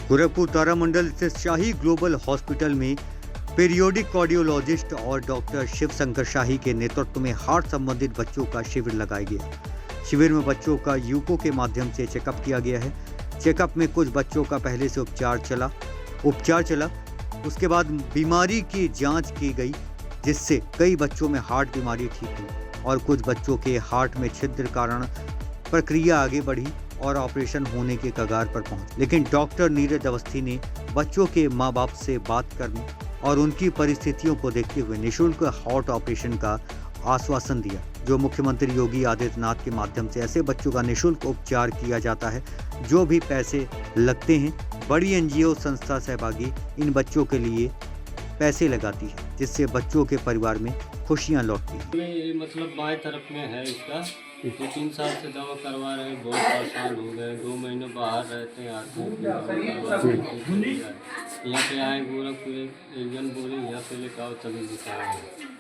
गोरखपुर तारामंडल स्थित शाही global hospital में पीरियोडिक कार्डियोलॉजिस्ट और डॉक्टर शिव शंकर शाही के नेतृत्व में हार्ट संबंधित बच्चों का शिविर लगाया गया। शिविर में बच्चों का यूको के माध्यम से चेकअप किया गया है। चेकअप में कुछ बच्चों का पहले से उपचार चला। उसके बाद बीमारी की जांच की गई, जिससे कई बच्चों में हार्ट बीमारी ठीक हुई और कुछ बच्चों के हार्ट में छिद्र कारण प्रक्रिया आगे बढ़ी और ऑपरेशन होने के कगार पर पहुंच। लेकिन डॉक्टर नीरज अवस्थी ने बच्चों के मां बाप से बात करने और उनकी परिस्थितियों को देखते हुए निःशुल्क हार्ट ऑपरेशन का आश्वासन दिया, जो मुख्यमंत्री योगी आदित्यनाथ के माध्यम से ऐसे बच्चों का निःशुल्क उपचार किया जाता है जो भी पैसे लगते हैं। बड़ी एनजीओ संस्था सहभागी इन बच्चों के लिए पैसे लगाती है, जिससे बच्चों के परिवार में खुशियां लौटती हैं। ये मतलब बाएं तरफ में है इसका। ये 3 साल से दवा करवा रहे हैं, बहुत परेशान हो गए। 2 महीने बाहर रहते हैं, आते हैं, फिर दवा करवा रहे हैं। यहाँ पे आए गोरखपुर, एक जन बोले यहाँ पे लेकर आओ, तभी दिखाया।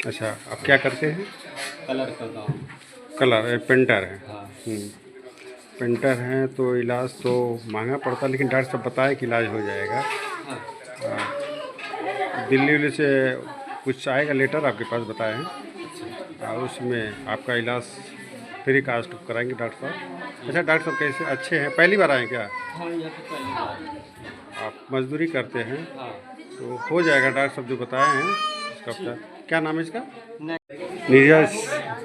अच्छा, आप क्या करते हैं? कलर का काम। कलर पेंटर है। हाँ। पेंटर हैं तो इलाज तो महंगा पड़ता है, लेकिन डॉक्टर साहब बताए कि इलाज हो जाएगा। हाँ। दिल्ली से कुछ आएगा लेटर आपके पास बताए हैं, और उसमें आपका इलाज फ्री कास्ट कराएंगे डॉक्टर साहब। अच्छा, डॉक्टर साहब कैसे अच्छे हैं? पहली बार आए क्या? हाँ, यहाँ पे पहली बार। आप मजदूरी करते हैं? हाँ। तो हो जाएगा, डॉक्टर साहब जो बताए हैं उसका उपचार। क्या नाम है इसका? नहीं। नीरज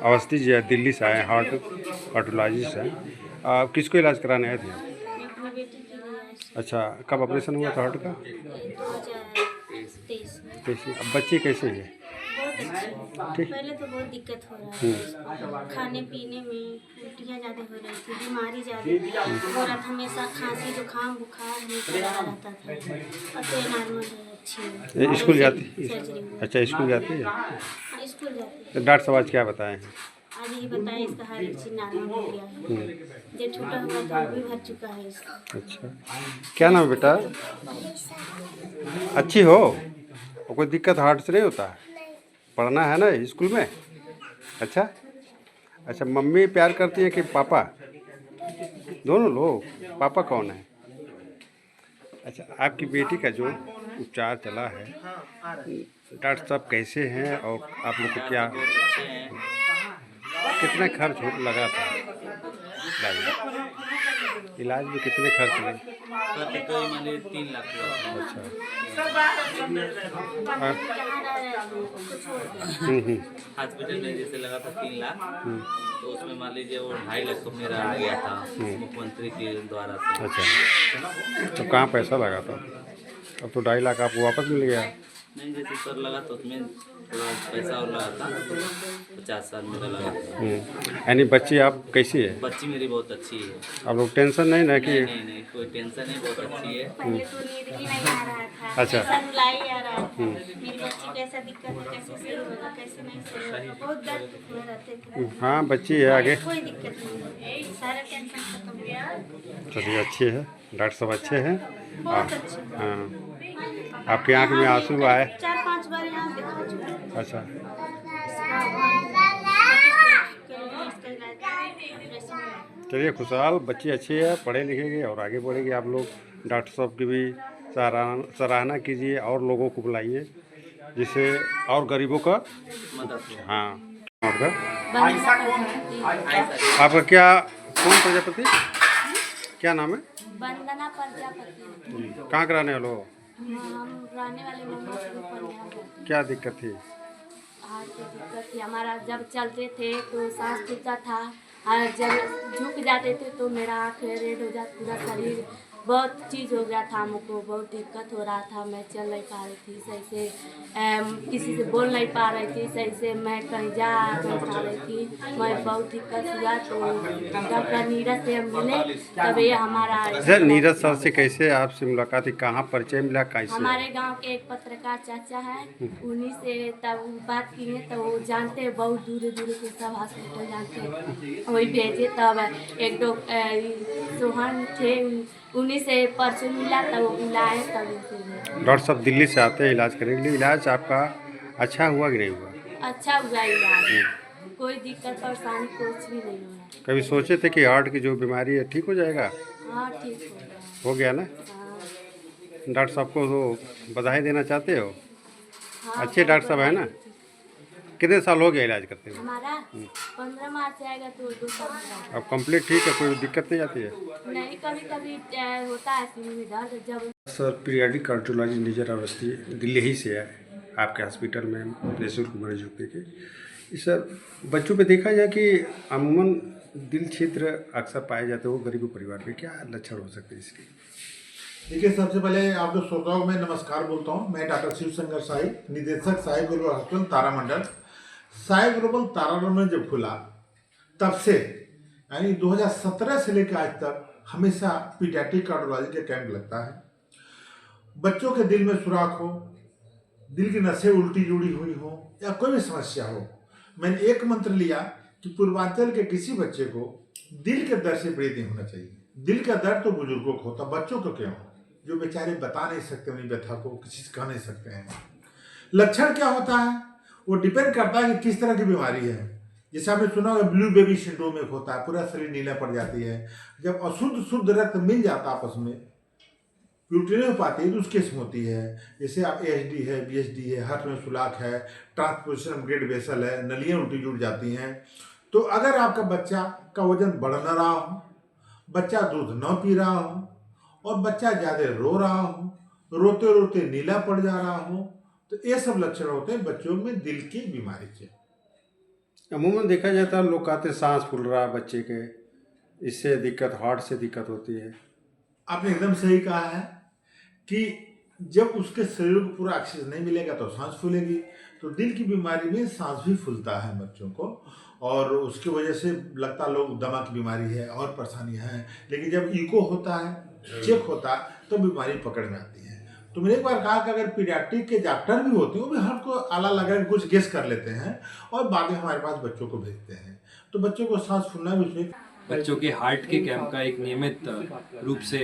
अवस्थी जी है, दिल्ली से आए, हार्ट कार्डियोलॉजिस्ट हैं। आप किसको इलाज कराने आए थे? अपनी बेटी के लिए आए थे। अच्छा, कब ऑपरेशन हुआ था हार्ट का? 2023 में। कैसे? अब बच्ची कैसे है? बहुत अच्छी। ठीक। पहले तो बहुत दिक्कत हो रहा था, खाने पीने में उल्टियाँ ज़्यादा हो रही थी, बीमारी ज़्यादा हो रहा था, हमेशा खांसी जुकाम बुखार हमेशा लगा रहता था। अब तो नॉर्मल है, अच्छी है। स्कूल जाती है? सर्जरी हुई। अच्छा, स्कूल जाती है। हाँ, स्कूल जाती है। तो डॉक्टर साहब आज क्या बताए हैं? आज ये बताया इसका हर एक चीज़ नॉर्मल हो गया है। जब छोटा हुआ था वो भी भर चुका है इसका। अच्छा, क्या नाम है बेटा? अच्छी हो? और कोई दिक्कत हार्ट से नहीं होता? पढ़ना है ना स्कूल में? अच्छा अच्छा, मम्मी प्यार करती है कि पापा? दोनों लोग? पापा कौन है? अच्छा, आपकी बेटी का जो उपचार चला है, डॉक्टर साहब कैसे हैं और आप लोग को क्या कितना खर्च लगा था इलाज में? कितने खर्च लगे? तो मैंने 3 लाख हुआ। हॉस्पिटल में जैसे लगा था 3 लाख, तो उसमें मान लीजिए वो 2.5 लाख तो मेरा आ गया था मुख्यमंत्री के द्वारा से। अच्छा, तो कहाँ पैसा लगा था? अब तो 2.5 लाख आपको वापस मिल गया। नहीं, जैसे सर लगा तो उसमें थोड़ा पैसा और लगा था, 50,000 मेरा लगा था। यानी बच्ची आप कैसी है? बच्ची मेरी बहुत अच्छी है। आप लोग टेंशन नहीं ना कि? नहीं, कोई टेंशन नहीं, बहुत अच्छी है। पहले तो नींद भी नहीं आ रहा था, अच्छा। ऐसा रुलाई आ रहा था, मेरी बच्ची को ऐसा दिक्कत है, कैसे सही होगा, कैसे नहीं सही होगा, बहुत दर्द में रहते थे। हाँ, बच्ची है आगे। कोई दिक्कत नहीं, सारा टेंशन खत्म हो गया। चलिए, अच्छे है, डॉक्टर साहब अच्छे हैं। बहुत अच्छे। हाँ, आपकी आँख में आंसू आए? 4-5 बार यहाँ दिखा चुका। अच्छा, चलिए, खुशहाल बच्ची अच्छी है, पढ़े लिखेगी और आगे बढ़ेगी। आप लोग डॉक्टर साहब की भी सराहना कीजिए और लोगों को बुलाइए, जिससे और गरीबों का मदद। हाँ। आपका वंदना क्या कौन प्रजापति? क्या नाम है? प्रजापति। कहाँ के रहने वाले हो? हम रहने वाले मोहम्मदपुर। क्या दिक्कत थी? हार्ट की दिक्कत थी हमारा, जब चलते थे तो सांस टूटता था, और जब झुक जाते थे तो मेरा आँख रेड हो जाता, पूरा शरीर बहुत चीज़ हो गया था, हमको बहुत दिक्कत हो रहा था। मैं चल नहीं पा रही थी सही से, किसी से बोल नहीं पा रही थी सही से, मैं कहीं जा नहीं पा रही थी, मैं बहुत दिक्कत हुआ। तो डॉक्टर नीरज से हम मिले, तब ये हमारा नीरज सर से कैसे आपसे मुलाकात हुई? कहाँ परिचय मिला? कैसे? हमारे गांव के एक पत्रकार चाचा हैं, उन्हीं से तब बात किए, तो वो जानते हैं, बहुत दूर दूर के सब हॉस्पिटल जानते हैं, वही भेजे। तब एक दो सोहन थे, उन्हीं से परसों मिला, तब वो बुलाए, तब डॉक्टर साहब दिल्ली से आते हैं इलाज करने के लिए। इलाज आपका अच्छा हुआ कि नहीं हुआ? अच्छा हुआ इलाज, कोई दिक्कत परेशानी कुछ भी नहीं हुआ। कभी सोचे थे कि हार्ट की जो बीमारी है ठीक हो जाएगा? हाँ, ठीक हो गया। हो गया ना? हाँ। डॉक्टर साहब को तो बधाई देना चाहते हो? हाँ, अच्छे डॉक्टर साहब है ना? कितने साल हो गया इलाज करते हुए? हमारा 15 मार्च से आएगा तो 2 साल का। अब कंप्लीट ठीक है, कोई दिक्कत नहीं आती है? नहीं, कभी कभी होता है सिर में दर्द जब। सर पीरियाडिक कार्डियोलॉजी निजर अवस्थी दिल्ली ही से है आपके हॉस्पिटल में निःशुल्क मरीज होते के। सर बच्चों पे देखा जाए कि अमूमन दिल क्षेत्र अक्सर पाए जाते हैं, वो गरीब परिवार में क्या लक्षण हो सकते हैं इसके? देखिए, सबसे पहले आप लोग श्रोताओं में नमस्कार बोलता हूँ। मैं डॉक्टर शिव शंकर शाही, निदेशक साई ग्लोबल हॉस्पिटल तारामंडल। साई ग्लोबल तारामंडल जब खुला तब से यानी 2017 से लेकर आज तक हमेशा पीडियाट्रिक कार्डियोलॉजी का कैंप लगता है। बच्चों के दिल में सुराख हो, दिल की नसें उल्टी जुड़ी हुई हो या कोई भी समस्या हो, मैंने एक मंत्र लिया कि पूर्वांचल के किसी बच्चे को दिल के दर्द से पीड़ित नहीं होना चाहिए। दिल का दर्द तो बुजुर्गों को होता, बच्चों को क्यों, जो बेचारे बता नहीं सकते अपनी व्यथा को, किसी से कह नहीं सकते हैं। लक्षण क्या होता है वो डिपेंड करता है कि किस तरह की बीमारी है। जैसे आपने सुना होगा ब्लू बेबी सिंड्रोम एक होता है, पूरा शरीर नीला पड़ जाती है। जब अशुद्ध शुद्ध रक्त मिल जाता आपस में, प्लूटिनियोपैथी तो उसकी किस्म होती है। जैसे आप ASD है, BSD है, हार्ट में सुलाख है, ट्रांसपोजिशन ग्रेड वेसल है, नलियाँ उल्टी जुड़ जाती हैं। तो अगर आपका बच्चा का वजन बढ़ न रहा हो, बच्चा दूध न पी रहा हो और बच्चा ज़्यादा रो रहा हो, रोते रोते नीला पड़ जा रहा हो, तो ये सब लक्षण होते हैं बच्चों में दिल की बीमारी के। अमूमन देखा जाता है लोग कहते हैं सांस फूल रहा है बच्चे के, इससे दिक्कत, हार्ट से दिक्कत होती है। आपने एकदम सही कहा है कि जब उसके शरीर को पूरा ऑक्सीजन नहीं मिलेगा तो सांस फूलेगी। तो दिल की बीमारी में सांस भी फूलता है बच्चों को, और उसकी वजह से लगता लोग दमा की बीमारी है और परेशानियां हैं। लेकिन जब इको होता है, चेक होता है, तो बीमारी पकड़ में आती है। तो मैंने एक बार कहा कि अगर पीडियाट्रिक के डॉक्टर भी होते हैं, वो भी हार्ट को आला लगा के कुछ गेस कर लेते हैं और बाद में हमारे पास बच्चों को भेजते हैं। तो बच्चों को सांस फूलना भी उसमें। बच्चों के हार्ट के कैंप का एक नियमित रूप से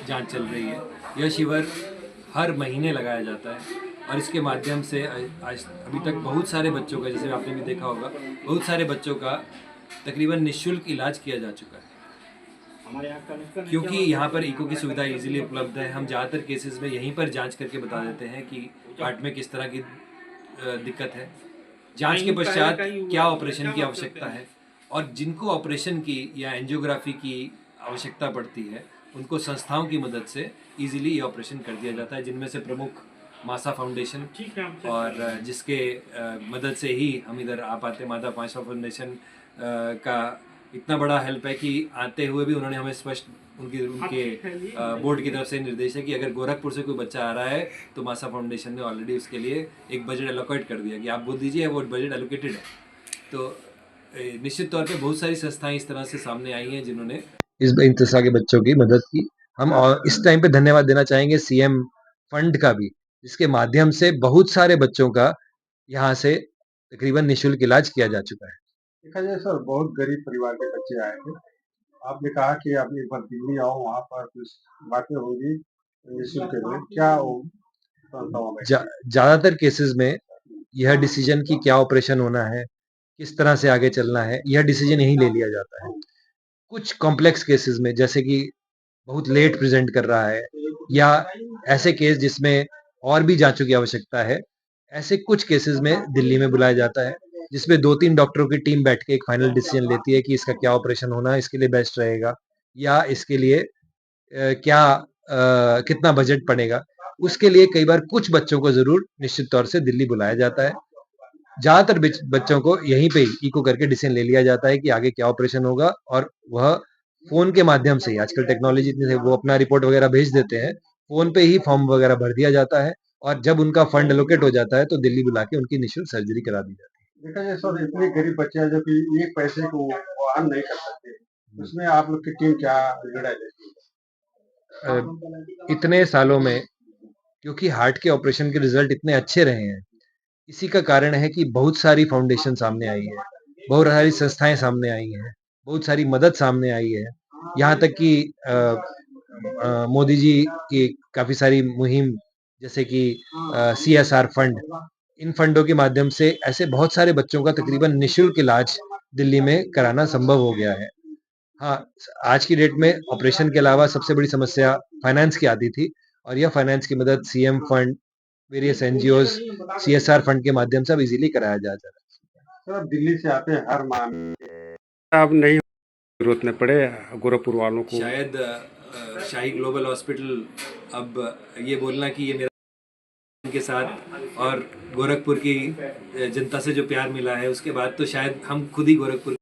जांच चल रही है। यह शिविर हर महीने लगाया जाता है और इसके माध्यम से आज अभी तक बहुत सारे बच्चों का, जैसे आपने भी देखा होगा, बहुत सारे बच्चों का तकरीबन निःशुल्क इलाज किया जा चुका है। क्योंकि यहाँ पर इको की सुविधा इजीली उपलब्ध है, हम ज़्यादातर केसेस में यहीं पर जांच करके बता देते हैं कि हार्ट में किस तरह की दिक्कत है, जांच के पश्चात क्या ऑपरेशन की आवश्यकता है, और जिनको ऑपरेशन की या एंजियोग्राफी की आवश्यकता पड़ती है उनको संस्थाओं की मदद से इजीली ये ऑपरेशन कर दिया जाता है, जिनमें से प्रमुख मासा फाउंडेशन, और जिसके मदद से ही हम इधर आ पाते। मासा फाउंडेशन का इतना बड़ा हेल्प है कि आते हुए भी उन्होंने हमें स्पष्ट उनके बोर्ड की तरफ से निर्देश है कि अगर गोरखपुर से कोई बच्चा आ रहा है तो मासा फाउंडेशन ने ऑलरेडी उसके लिए एक बजट एलोकेट कर दिया कि आप बोल दीजिए वो बजट एलोकेटेड है। तो निश्चित तौर पे बहुत सारी संस्थाएं इस तरह से सामने आई हैं जिन्होंने इस इंतज़ा के बच्चों की मदद की। हम और इस टाइम पे धन्यवाद देना चाहेंगे CM फंड का भी, जिसके माध्यम से बहुत सारे बच्चों का यहाँ से तकरीबन निःशुल्क इलाज किया जा चुका है। देखा जाए सर बहुत गरीब परिवार के बच्चे आए थे, आपने कहा कि आप एक बार दिल्ली आओ, वहाँ पर कुछ बातें होंगी निःशुल्क में, क्या हो ज़्यादातर केसेस में यह डिसीजन कि क्या ऑपरेशन होना है, किस तरह से आगे चलना है, यह डिसीजन यहीं ले लिया जाता है। कुछ कॉम्प्लेक्स केसेस में, जैसे कि बहुत लेट प्रेजेंट कर रहा है या ऐसे केस जिसमें और भी जांचों की आवश्यकता है, ऐसे कुछ केसेस में दिल्ली में बुलाया जाता है, जिसमें 2-3 डॉक्टरों की टीम बैठ के एक फाइनल डिसीजन लेती है कि इसका क्या ऑपरेशन होना है, इसके लिए बेस्ट रहेगा या इसके लिए कितना बजट पड़ेगा। उसके लिए कई बार कुछ बच्चों को जरूर निश्चित तौर से दिल्ली बुलाया जाता है। ज्यादातर बच्चों को यहीं पे इको करके डिसीजन ले लिया जाता है कि आगे क्या ऑपरेशन होगा, और वह फोन के माध्यम से ही, आजकल टेक्नोलॉजी इतनी है, वो अपना रिपोर्ट वगैरह भेज देते हैं, फोन पे ही फॉर्म वगैरह भर दिया जाता है, और जब उनका फंड एलोकेट हो जाता है तो दिल्ली बुला के उनकी निःशुल्क सर्जरी करा दी जाती है। देखा जाए सर इतने गरीब बच्चे हैं जो कि एक पैसे को वहन नहीं कर सकते, उसमें आप लोग की टीम क्या निर्णय लेती है? इतने सालों में क्योंकि हार्ट के ऑपरेशन के रिजल्ट इतने अच्छे रहे हैं, इसी का कारण है कि बहुत सारी फाउंडेशन सामने आई है, बहुत सारी संस्थाएं सामने आई हैं, बहुत सारी मदद सामने आई है। यहाँ तक कि मोदी जी की काफी सारी मुहिम, जैसे कि CSR फंड, इन फंडों के माध्यम से ऐसे बहुत सारे बच्चों का तकरीबन निःशुल्क इलाज दिल्ली में कराना संभव हो गया है। हाँ, आज की डेट में ऑपरेशन के अलावा सबसे बड़ी समस्या फाइनेंस की आती थी, और यह फाइनेंस की मदद CM fund, various NGOs, CSR fund के माध्यम से अब इजीली कराया जा रहा है। सर, दिल्ली से आते हैं हर माह में, अब नहीं जरूरत न पड़े गोरखपुर वालों को। शायद शाही ग्लोबल हॉस्पिटल अब ये बोलना कि ये मेरा के साथ और गोरखपुर की जनता से जो प्यार मिला है उसके बाद तो शायद हम खुद ही गोरखपुर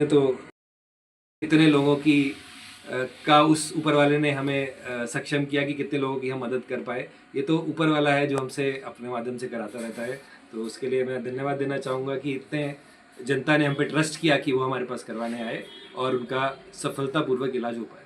तो कितने लोगों की का उस ऊपर वाले ने हमें सक्षम किया कि कितने लोगों की हम मदद कर पाए। ये तो ऊपर वाला है जो हमसे अपने माध्यम से कराता रहता है, तो उसके लिए मैं धन्यवाद देना चाहूँगा कि इतने जनता ने हम पे ट्रस्ट किया कि वो हमारे पास करवाने आए और उनका सफलतापूर्वक इलाज हो पाए।